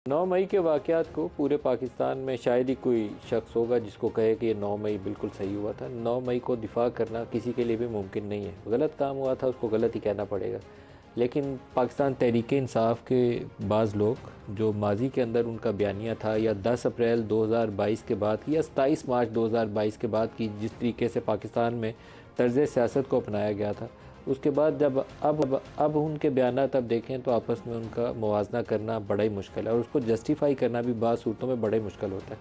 9 मई के वाक़यात को पूरे पाकिस्तान में शायद ही कोई शख्स होगा जिसको कहे कि ये 9 मई बिल्कुल सही हुआ था। 9 मई को दिफ़ा करना किसी के लिए भी मुमकिन नहीं है। गलत काम हुआ था, उसको गलत ही कहना पड़ेगा। लेकिन पाकिस्तान तहरीक-ए-इंसाफ़ के बाज़ लोग जो माज़ी के अंदर उनका बयानिया था, या 10 अप्रैल 2022 के बाद की या 27 मार्च 2022 के बाद की जिस तरीके से पाकिस्तान में तर्ज़ सियासत को अपनाया गया था, उसके बाद जब अब उनके बयानात अब देखें तो आपस में उनका मुवाजना करना बड़ा ही मुश्किल है, और उसको जस्टिफ़ाई करना भी बाज़ सूरतों में बड़ा ही मुश्किल होता है।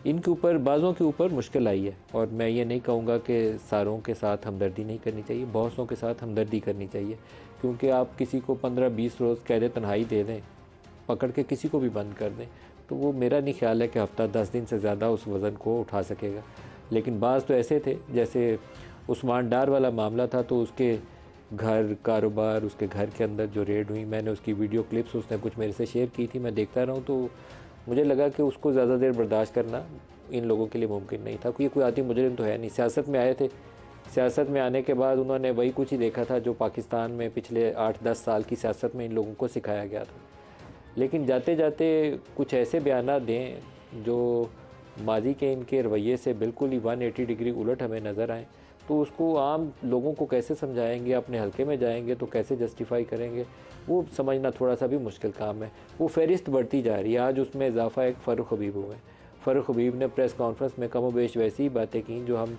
इनके ऊपर, बाज़ों के ऊपर मुश्किल आई है, और मैं ये नहीं कहूँगा कि सारों के साथ हमदर्दी नहीं करनी चाहिए, बहुतों के साथ हमदर्दी करनी चाहिए। क्योंकि आप किसी को 15-20 रोज़ कैद तन्हाई दे दें, पकड़ के किसी को भी बंद कर दें, तो वो मेरा नहीं ख्याल है कि हफ़्ता 10 दिन से ज़्यादा उस वज़न को उठा सकेगा। लेकिन बाज़ तो ऐसे थे, जैसे उस्मान डार वाला मामला था, तो उसके घर, कारोबार, उसके घर के अंदर जो रेड हुई, मैंने उसकी वीडियो क्लिप्स उसने कुछ मेरे से शेयर की थी, मैं देखता रहा हूँ, तो मुझे लगा कि उसको ज़्यादा देर बर्दाश्त करना इन लोगों के लिए मुमकिन नहीं था। क्योंकि कोई आदमी मुजरिम तो है नहीं, सियासत में आए थे। सियासत में आने के बाद उन्होंने वही कुछ ही देखा था जो पाकिस्तान में पिछले 8-10 साल की सियासत में इन लोगों को सिखाया गया था। लेकिन जाते जाते कुछ ऐसे बयान दें जो माजी के इनके रवैये से बिल्कुल ही 180 डिग्री उलट हमें नज़र आए, तो उसको आम लोगों को कैसे समझाएंगे, अपने हलके में जाएंगे तो कैसे जस्टिफाई करेंगे, वो समझना थोड़ा सा भी मुश्किल काम है। वो फहरिस्त बढ़ती जा रही है। आज उसमें इजाफा एक फ़ारूक हबीब हुए। फ़ारूक हबीब ने प्रेस कॉन्फ्रेंस में कम वेश वैसी ही बातें की जो हम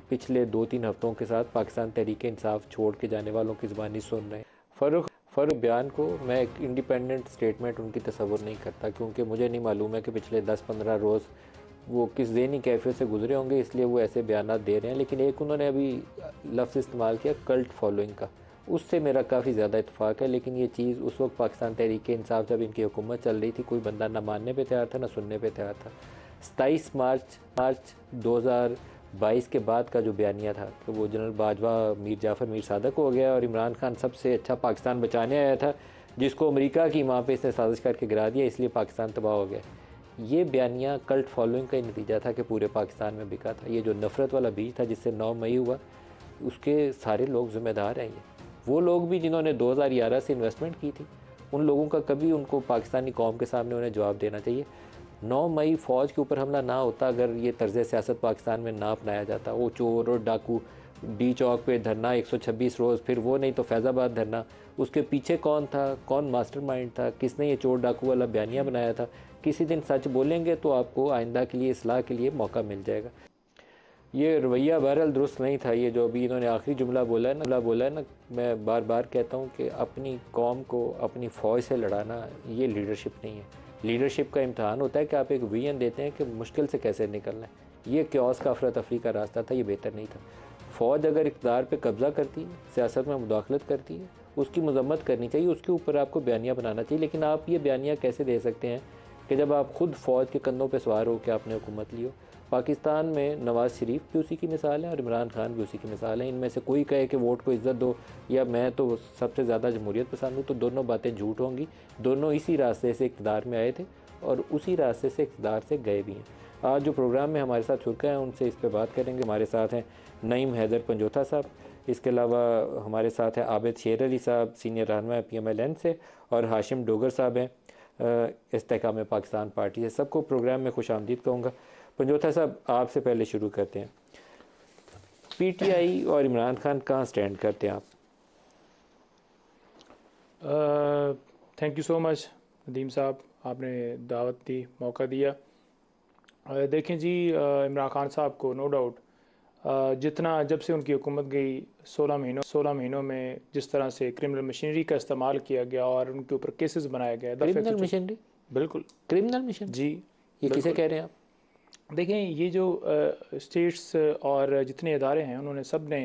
पिछले 2-3 हफ्तों के साथ पाकिस्तान तहरीक इंसाफ छोड़ के जाने वालों की ज़बानी सुन रहे हैं। फ़ारूक बयान को मैं एक इंडिपेंडेंट स्टेटमेंट उनकी तसव्वुर नहीं करता, क्योंकि मुझे नहीं मालूम है कि पिछले 10-15 रोज़ वो किस ज़हनी कैफियत से गुजरे होंगे, इसलिए वो ऐसे बयान दे रहे हैं। लेकिन एक उन्होंने अभी लफ्ज़ इस्तेमाल किया कल्ट फॉलोइंग का, उससे मेरा काफ़ी ज़्यादा इत्तेफाक है। लेकिन ये चीज़ उस वक्त पाकिस्तान तहरीक इंसाफ जब इनकी हुकूमत चल रही थी, कोई बंदा ना मानने पर तैयार था ना सुनने पर तैयार था। 27 मार्च 2022 के बाद का जो बयानिया था कि वो जनरल बाजवा मीर जाफ़र मीर सादक हो गया और इमरान खान सबसे अच्छा पाकिस्तान बचाने आया था, जिसको अमेरिका की माँ पे इसने साजिश करके गिरा दिया, इसलिए पाकिस्तान तबाह हो गया। ये बयानिया कल्ट फॉलोइंग का ही नतीजा था कि पूरे पाकिस्तान में बिका था। ये जो नफ़रत वाला बीज था जिससे 9 मई हुआ, उसके सारे लोग ज़िम्मेदार हैं। ये वो लोग भी जिन्होंने 2011 से इन्वेस्टमेंट की थी, उन लोगों का कभी उनको पाकिस्तानी कौम के सामने उन्हें जवाब देना चाहिए। 9 मई फ़ौज के ऊपर हमला ना होता अगर ये तर्ज़ सियासत पाकिस्तान में ना अपनाया जाता। वो चोर और डाकू डी चौक पे धरना 126 रोज़, फिर वो नहीं तो फैज़ाबाद धरना, उसके पीछे कौन था, कौन मास्टरमाइंड था, किसने ये चोर डाकू वाला बयानिया बनाया था। किसी दिन सच बोलेंगे तो आपको आइंदा के लिए इस्लाह के लिए मौका मिल जाएगा। ये रवैया बहरहाल दुरुस्त नहीं था। ये जो अभी इन्होंने आखिरी जुमला बोला है ना, मैं बार बार कहता हूँ कि अपनी कौम को अपनी फ़ौज से लड़ाना ये लीडरशिप नहीं है। लीडरशिप का इम्तहान होता है कि आप एक विजन देते हैं कि मुश्किल से कैसे निकलना है। ये क्योस का अफरा तफरी का रास्ता था, ये बेहतर नहीं था। फ़ौज अगर इक़्तिदार पे कब्ज़ा करती है, सियासत में मुदाखलत करती है, उसकी मज़म्मत करनी चाहिए, उसके ऊपर आपको बयानिया बनाना चाहिए। लेकिन आप ये बयानिया कैसे दे सकते हैं कि जब आप खुद फ़ौज के कंधों पे सवार हो के आपने हुकूमत ली हो। पाकिस्तान में नवाज़ शरीफ भी उसी की मिसाल है और इमरान खान भी उसी की मिसाल है। इनमें से कोई कहे कि वोट को इज़्ज़त दो या मैं तो सबसे ज़्यादा जमहूरियत पसंद हूँ, तो दोनों बातें झूठ होंगी। दोनों इसी रास्ते से इक़्तिदार में आए थे और उसी रास्ते से इक़्तिदार से गए भी हैं। आज जो प्रोग्राम में हमारे साथ शुरा हैं उनसे इस पर बात करेंगे। हमारे साथ हैं नईम हैदर पंजोथा साहब, इसके अलावा हमारे साथ हैं आबिद शेर अली साहब, सीनियर रहनुमा PMLN से, और हाशिम डोगर साहब हैं इस्तेहकाम पाकिस्तान पार्टी से। सबको प्रोग्राम में खुश आमदीद कहूँगा। पंजोथा साहब, आपसे पहले शुरू करते हैं। PTI और इमरान खान कहाँ स्टैंड करते हैं आप? Thank you so much Nadeem साहब, आपने दावत दी, मौका दिया। देखें जी, इमरान खान साहब को नो डाउट जितना जब से उनकी हुकूमत गई 16 महीनों में जिस तरह से क्रिमिनल मशीनरी का इस्तेमाल किया गया और उनके ऊपर केसेस बनाए गए क्रिमिनल मशीनरी? बिल्कुल। Criminal missionary? जी ये किसे बिल्कुल। कह रहे हैं आप? देखें, ये जो स्टेट्स और जितने इदारे हैं उन्होंने सब ने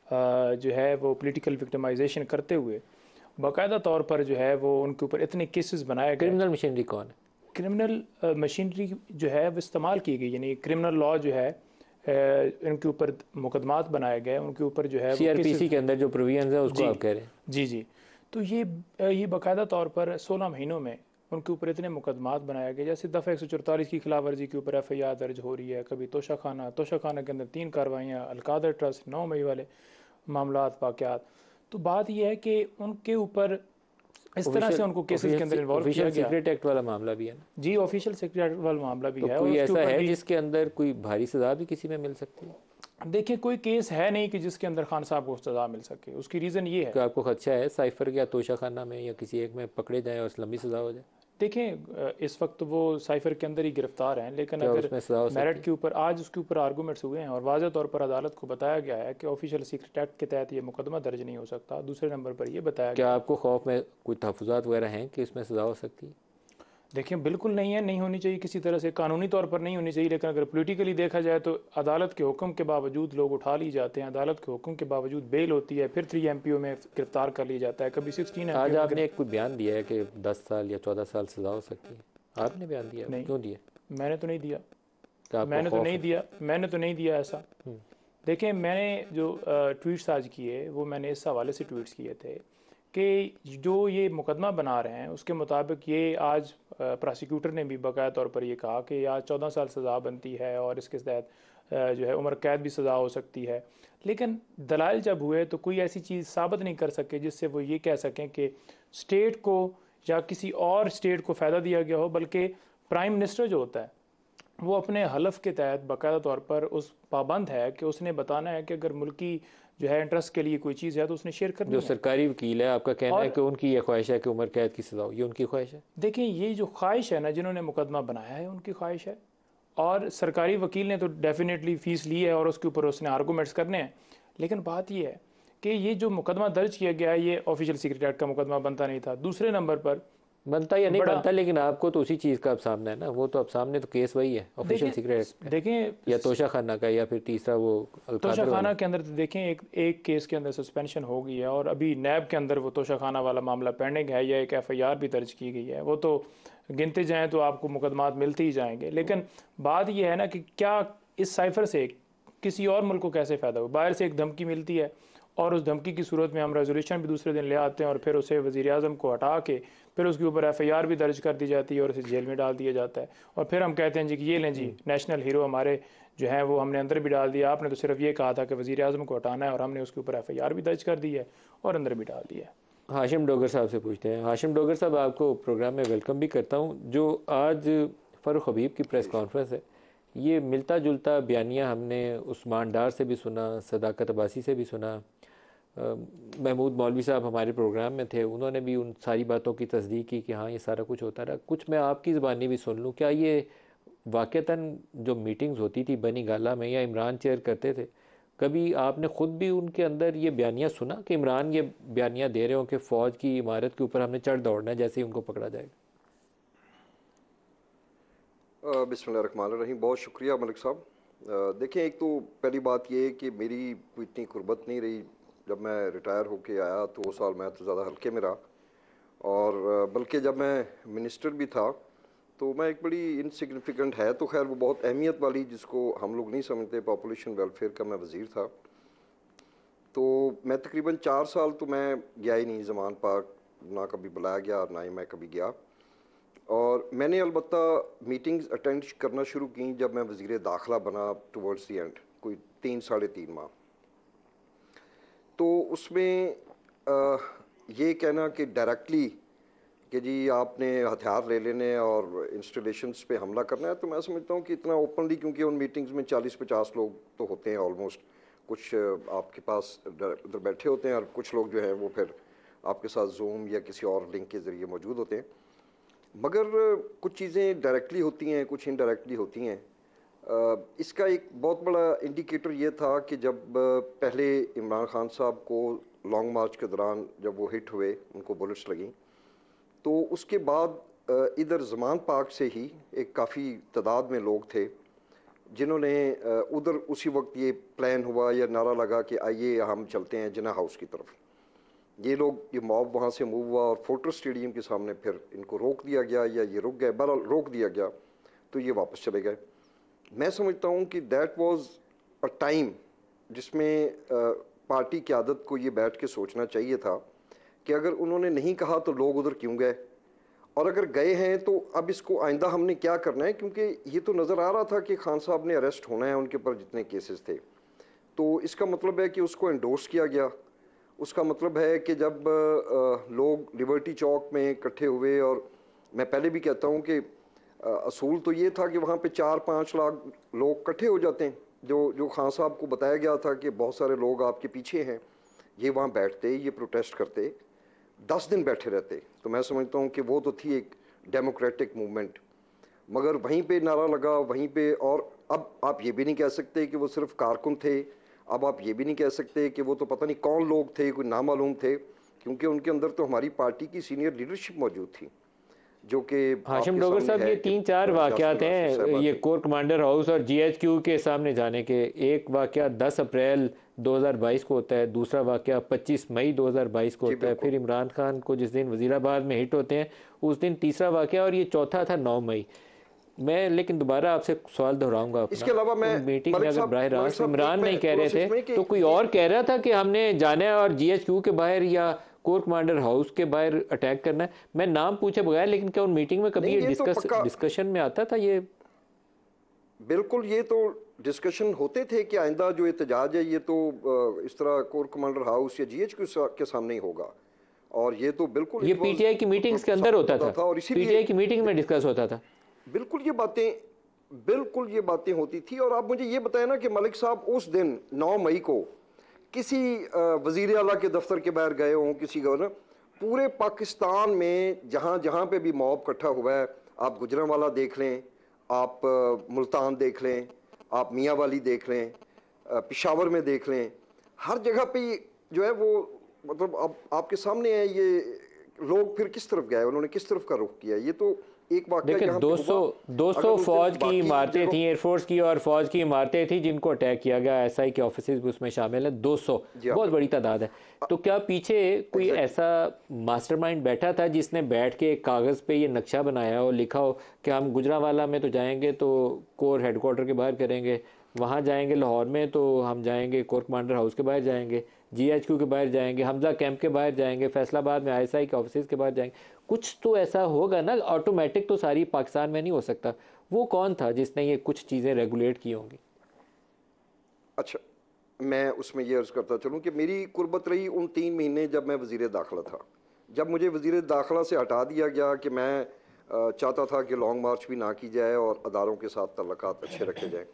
जो है वो पॉलिटिकल विक्टिमाइजेशन करते हुए बाकायदा तौर पर जो है वो उनके ऊपर इतने केसेस बनाए गए। क्रिमिनल मशीनरी कौन है? क्रिमिनल मशीनरी जो है वो इस्तेमाल की गई, यानी क्रिमिनल लॉ जो है इनके ऊपर मुकदमात बनाए गए, उनके ऊपर जो है वो केसेस। CRPC के अंदर जो प्रोविजंस है उसको जी आप कह रहे हैं? जी जी। तो ये बाकायदा तौर पर 16 महीनों में उनके ऊपर इतने मुकदमात बनाए गए। जैसे दफ़ा 144 की खिलाफ वर्जी के ऊपर FIR दर्ज हो रही है। कभी तोशा खाना के अंदर 3 कार्रवाइयाँ, अलकादर ट्रस्ट 9 मई वाले मामला वाक़यात। तो बात यह है कि उनके ऊपर इस तरह से उनको केसेस के अंदर इन्वॉल्व किया गया। सीक्रेट एक्ट वाला मामला भी है ना? जी, ऑफिशियल सीक्रेट एक्ट वाला मामला भी तो है। कोई और उसके ऐसा ऊपर है भी जिसके अंदर कोई भारी सजा भी किसी में मिल सकती है? देखिए, कोई केस है नहीं कि जिसके अंदर खान साहब को सजा मिल सके। उसकी रीज़न ये है, क्या आपको खदशा है साइफर या तोशा खाना में या किसी एक में पकड़े जाएं और लंबी सजा हो जाए? देखें इस वक्त वो साइफर के अंदर ही गिरफ्तार हैं, लेकिन क्या अगर उसमें सजा हो सकती मेरिट है? के ऊपर आज उसके ऊपर आर्गूमेंट्स हुए हैं और वाज़ह तौर पर अदालत को बताया गया है कि ऑफिशियल सीक्रेट एक्ट के तहत ये मुकदमा दर्ज नहीं हो सकता। दूसरे नंबर पर ये बताया क्या गया, आपको खौफ में कोई तहफ़्फ़ुज़ात वगैरह हैं कि इसमें सजा हो सकती है? देखिए बिल्कुल नहीं है, नहीं होनी चाहिए किसी तरह से, कानूनी तौर पर नहीं होनी चाहिए। लेकिन अगर पॉलिटिकली देखा जाए तो अदालत के हुक्म के बावजूद लोग उठा ली जाते हैं, अदालत के हुक्म के बावजूद बेल होती है, फिर 3 MPO में गिरफ्तार कर लिया जाता है, कभी 16 आज MPO आपने में। एक कोई बयान दिया है कि 10 साल या 14 साल सजा हो सकती है, आपने बयान दिया, नहीं, क्यों दिया? मैंने तो नहीं दिया, क्या आपको मैंने तो खौफ नहीं है? दिया, मैंने तो नहीं दिया ऐसा। देखें, मैंने जो ट्वीट्स आज किए वो मैंने इस हवाले से ट्वीट्स किए थे कि जो ये मुकदमा बना रहे हैं उसके मुताबिक ये आज प्रोसिक्यूटर ने भी बाकायदा तौर पर ये कहा कि आज 14 साल सज़ा बनती है और इसके तहत जो है उम्र कैद भी सज़ा हो सकती है। लेकिन दलाइल जब हुए तो कोई ऐसी चीज़ साबित नहीं कर सके जिससे वो ये कह सकें कि स्टेट को या किसी और स्टेट को फ़ायदा दिया गया हो, बल्कि प्राइम मिनिस्टर जो होता है वो अपने हलफ के तहत बाकायदा तौर पर उस पाबंद है कि उसने बताना है कि अगर मुल्की जो है इंटरेस्ट के लिए कोई चीज़ है तो उसने शेयर करनी जो है। सरकारी वकील है, आपका कहना है और कि उनकी ये ख्वाहिश है कि उम्र कैद की सजा हो, ये उनकी ख्वाहिश है? देखिए, ये जो ख्वाहिश है ना, जिन्होंने मुकदमा बनाया है उनकी ख्वाहिश है, और सरकारी वकील ने तो डेफिनेटली फ़ीस ली है और उसके ऊपर उसने आर्गूमेंट्स करने हैं। लेकिन बात ये है कि ये जो मुकदमा दर्ज किया गया है ये ऑफिशियल सीक्रेट एक्ट का मुकदमा बनता नहीं था। दूसरे नंबर पर बनता या नहीं बड़ा बनता, लेकिन आपको तो उसी चीज़ का अब सामना है ना, वो तो अब सामने तो केस वही है, ऑफिशियल सीक्रेट एक्ट का, देखें या तोशा खाना का, या फिर तीसरा वो तोशा अलकादर वाला। खाना के अंदर तो देखें एक केस के अंदर सस्पेंशन हो गई है और अभी नैब के अंदर वो तोशा खाना वाला मामला पेंडिंग है, या एक FIR भी दर्ज की गई है। वो तो गिनते जाएं तो आपको मुकदमात मिलते ही जाएंगे। लेकिन बात यह है ना कि क्या इस साइफर से किसी और मुल्क को कैसे फ़ायदा हो? बाहर से एक धमकी मिलती है और उस धमकी की सूरत में हम रेजोल्यूशन भी दूसरे दिन ले आते हैं और फिर उसे वज़ीर आज़म को हटा के फिर उसके ऊपर FIR भी दर्ज कर दी जाती है और उसे जेल में डाल दिया जाता है। और फिर हम कहते हैं जी कि ये लें जी, नेशनल हीरो हमारे जो हैं वो हमने अंदर भी डाल दिया, आपने तो सिर्फ ये कहा था कि वज़ीर आज़म को हटाना है, और हमने उसके ऊपर FIR भी दर्ज कर दी है और अंदर भी डाल दिया है। हाशिम डोगर साहब से पूछते हैं। हाशिम डोगर साहब, आपको प्रोग्राम में वेलकम भी करता हूँ। जो आज फ़ारूक हबीब की प्रेस कॉन्फ्रेंस है, ये मिलता जुलता बयानिया हमने उस्मान डार से भी सुना, सदाकत अब्बासी से भी सुना, महमूद मौलवी साहब हमारे प्रोग्राम में थे, उन्होंने भी उन सारी बातों की तस्दीक की कि हाँ ये सारा कुछ होता रहा। कुछ मैं आपकी ज़बानी भी सुन लूँ, क्या ये वाक़तन जो मीटिंग्स होती थी बनी गाला में या इमरान चेयर करते थे, कभी आपने ख़ुद भी उनके अंदर ये बयानिया सुना कि इमरान ये बयानिया दे रहे हो कि फ़ौज की इमारत के ऊपर हमने चढ़ दौड़ना है जैसे ही उनको पकड़ा जाएगा? बिस्मिल्लाहिर्रहमानिर्रहीम। बहुत शुक्रिया मलिक साहब। देखें, एक तो पहली बात ये है कि मेरी कोई इतनी कुर्बत नहीं रही। जब मैं रिटायर होके आया तो वो साल मैं तो ज़्यादा हल्के में रहा, और बल्कि जब मैं मिनिस्टर भी था तो मैं एक बड़ी इनसिग्निफिकेंट है तो खैर वो बहुत अहमियत वाली जिसको हम लोग नहीं समझते, पॉपुलेशन वेलफेयर का मैं वज़ीर था। तो मैं तकरीबन 4 साल तो मैं गया ही नहीं ज़मान पार्क, ना कभी बुलाया गया और ना ही मैं कभी गया। और मैंने अलबत्ता मीटिंग्स अटेंड करना शुरू की जब मैं वज़ीर दाखिला बना टुवर्ड्स दी एंड, कोई 3 साढ़े 3 माह। तो उसमें ये कहना कि डायरेक्टली कि जी आपने हथियार ले लेने और इंस्टॉलेशंस पे हमला करना है, तो मैं समझता हूँ कि इतना ओपनली, क्योंकि उन मीटिंग्स में 40-50 लोग तो होते हैं ऑलमोस्ट, कुछ आपके पास उधर बैठे होते हैं और कुछ लोग जो हैं वो फिर आपके साथ जूम या किसी और लिंक के ज़रिए मौजूद होते हैं। मगर कुछ चीज़ें डायरेक्टली होती हैं, कुछ इनडायरेक्टली होती हैं। इसका एक बहुत बड़ा इंडिकेटर ये था कि जब पहले इमरान खान साहब को लॉन्ग मार्च के दौरान जब वो हिट हुए, उनको बुलेट्स लगी, तो उसके बाद इधर ज़मान पार्क से ही एक काफ़ी तादाद में लोग थे जिन्होंने उधर उसी वक्त ये प्लान हुआ या नारा लगा कि आइए हम चलते हैं जिन्ना हाउस की तरफ। ये लोग, ये मॉब वहाँ से मूव हुआ और फोर्ट्रेस स्टेडियम के सामने फिर इनको रोक दिया गया, या ये रुक गए, बहरहाल रोक दिया गया तो ये वापस चले गए। मैं समझता हूँ कि दैट वाज अ टाइम जिसमें पार्टी क़यादत को ये बैठ के सोचना चाहिए था कि अगर उन्होंने नहीं कहा तो लोग उधर क्यों गए, और अगर गए हैं तो अब इसको आइंदा हमने क्या करना है, क्योंकि ये तो नज़र आ रहा था कि खान साहब ने अरेस्ट होना है, उनके ऊपर जितने केसेस थे। तो इसका मतलब है कि उसको एंडोर्स किया गया उसका मतलब है कि जब लोग लिबर्टी चौक में इकट्ठे हुए, और मैं पहले भी कहता हूँ कि असूल तो ये था कि वहाँ पे 4-5 लाख लोग इकट्ठे हो जाते हैं। जो खान साहब को बताया गया था कि बहुत सारे लोग आपके पीछे हैं, ये वहाँ बैठते, ये प्रोटेस्ट करते, 10 दिन बैठे रहते, तो मैं समझता हूँ कि वो तो थी एक डेमोक्रेटिक मूवमेंट। मगर वहीं पे नारा लगा, वहीं पे, और अब आप ये भी नहीं कह सकते कि वो सिर्फ कारकुन थे, अब आप ये भी नहीं कह सकते कि वो तो पता नहीं कौन लोग थे, कोई नामालूम थे, क्योंकि उनके अंदर तो हमारी पार्टी की सीनियर लीडरशिप मौजूद थी, जो कि हाशिम आपके डोगर सामने साहब, है ये कि 3-4 वाक़यात जासून नासिर हैं साहबा ये थी। कोर कमांडर हाउस और जीएचक्यू के सामने जाने के। एक वाक़या 10 अप्रैल 2022 को होता है, दूसरा वाक़या 25 मई 2022 को जी होता है, बिल्कुल। फिर इमरान खान को जिस दिन वज़ीराबाद में हिट होते हैं उस दिन तीसरा वाक़या, और ये चौथा था 9 मई। मैं लेकिन दोबारा आपसे सवाल दोहराऊंगा अपना, इसके अलावा मैं उन मीटिंग में अगर बराह मलिक रास्त साहब एक इमरान नहीं मैं कह थोड़ा रहे सा थे इसमें कि तो कोई ये और कह रहा था कि हमने जाना है और जीएचक्यू के बाहर या कोर कमांडर हाउस के बाहर अटैक करना है? मैं नाम पूछे बगैर, लेकिन क्या उन मीटिंग में कभी नहीं, ये ये तो पक्का डिस्कशन में आता था ये? बिल्कुल, ये तो डिस्कशन होते थे कि आइंदा जो एहतजाज है ये तो इस तरह कोर कमांडर हाउस या जीएचक्यू के सामने ही होगा, और ये तो बिल्कुल ये इट वाज पीटीआई की मीटिंग्स के अंदर होता होता था, था, और इसीलिए पीटीआई की मीटिंग में डिस्कस होता था। बिल्कुल ये बातें होती थी। और आप मुझे ये बताएं ना कि मलिक साहब उस दिन 9 मई को किसी वजीर आला के दफ्तर के बाहर गए हों, किसी गवर्नर, पूरे पाकिस्तान में जहाँ जहाँ पे भी मॉब इकट्ठा हुआ है, आप गुजरांवाला देख लें, आप मुल्तान देख लें, आप मियाँ वाली देख लें, पेशावर में देख लें, हर जगह पे जो है वो, मतलब अब आपके सामने है ये लोग फिर किस तरफ गए, उन्होंने किस तरफ का रुख किया, ये तो एक वाकया देखें, यहाँ पे 200 हुआ। 200 अगर उस दिन फौज की बाकी इमारतें जगह थी, एयरफोर्स की, और फौज की इमारतें थी जिनको अटैक किया गया, एसआई के ऑफिसेज भी उसमें शामिल हैं। 200 जी हाँ बहुत बड़ी बिल्कुल तादाद है। तो क्या पीछे कोई एग्जैक्टली। ऐसा मास्टरमाइंड बैठा था जिसने बैठ के एक कागज़ पे ये नक्शा बनाया और लिखा हो कि हम गुजरांवाला में तो जाएंगे तो कोर हेडक्वार्टर के बाहर करेंगे, वहाँ जाएंगे लाहौर में तो हम जाएंगे कोर कमांडर हाउस के बाहर जाएंगे, जीएचक्यू के बाहर जाएंगे, हमजा कैंप के बाहर जाएंगे, फैसलाबाद में आईएसआई के ऑफिस के बाहर जाएंगे? कुछ तो ऐसा होगा ना, ऑटोमेटिक तो सारी पाकिस्तान में नहीं हो सकता। वो कौन था जिसने ये कुछ चीज़ें रेगुलेट की होंगी? अच्छा, मैं उसमें ये अर्ज़ करता चलूँ कि मेरी कुर्बत रही उन 3 महीने जब मैं वज़ीर दाखिला था। जब मुझे वज़ीर दाखिला से हटा दिया गया कि मैं चाहता था कि लॉन्ग मार्च भी ना की जाए और अदारों के साथ तल्लुकात अच्छे रखे जाएँ,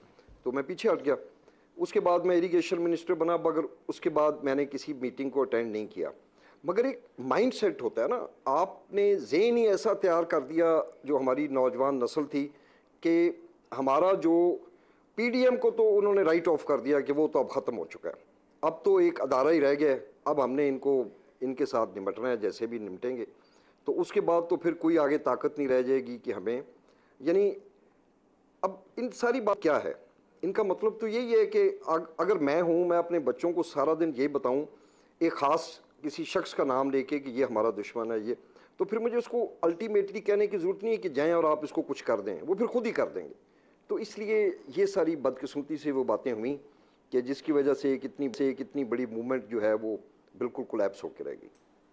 तो मैं पीछे हट गया। उसके बाद मैं इरिगेशन मिनिस्टर बना, मगर उसके बाद मैंने किसी मीटिंग को अटेंड नहीं किया। मगर एक माइंड सेट होता है ना, आपने ज़हन ही ऐसा तैयार कर दिया, जो हमारी नौजवान नस्ल थी, कि हमारा जो पीडीएम को तो उन्होंने राइट ऑफ कर दिया कि वो तो अब ख़त्म हो चुका है, अब तो एक अदारा ही रह गया है, अब हमने इनके साथ निपटना है, जैसे भी निपटेंगे। तो उसके बाद तो फिर कोई आगे ताकत नहीं रह जाएगी कि हमें, यानी अब इन सारी बात क्या है, इनका मतलब तो यही है कि अगर मैं हूँ, मैं अपने बच्चों को सारा दिन ये बताऊँ एक ख़ास किसी शख्स का नाम लेके कि ये हमारा दुश्मन है, ये, तो फिर मुझे उसको अल्टीमेटली कहने की ज़रूरत नहीं है कि जाएं और आप इसको कुछ कर दें, वो फिर खुद ही कर देंगे। तो इसलिए ये सारी बदकिस्मती से वो बातें हुई कि जिसकी वजह से कितनी बड़ी मूवमेंट जो है वो बिल्कुल कोलैप्स होकर रह गई।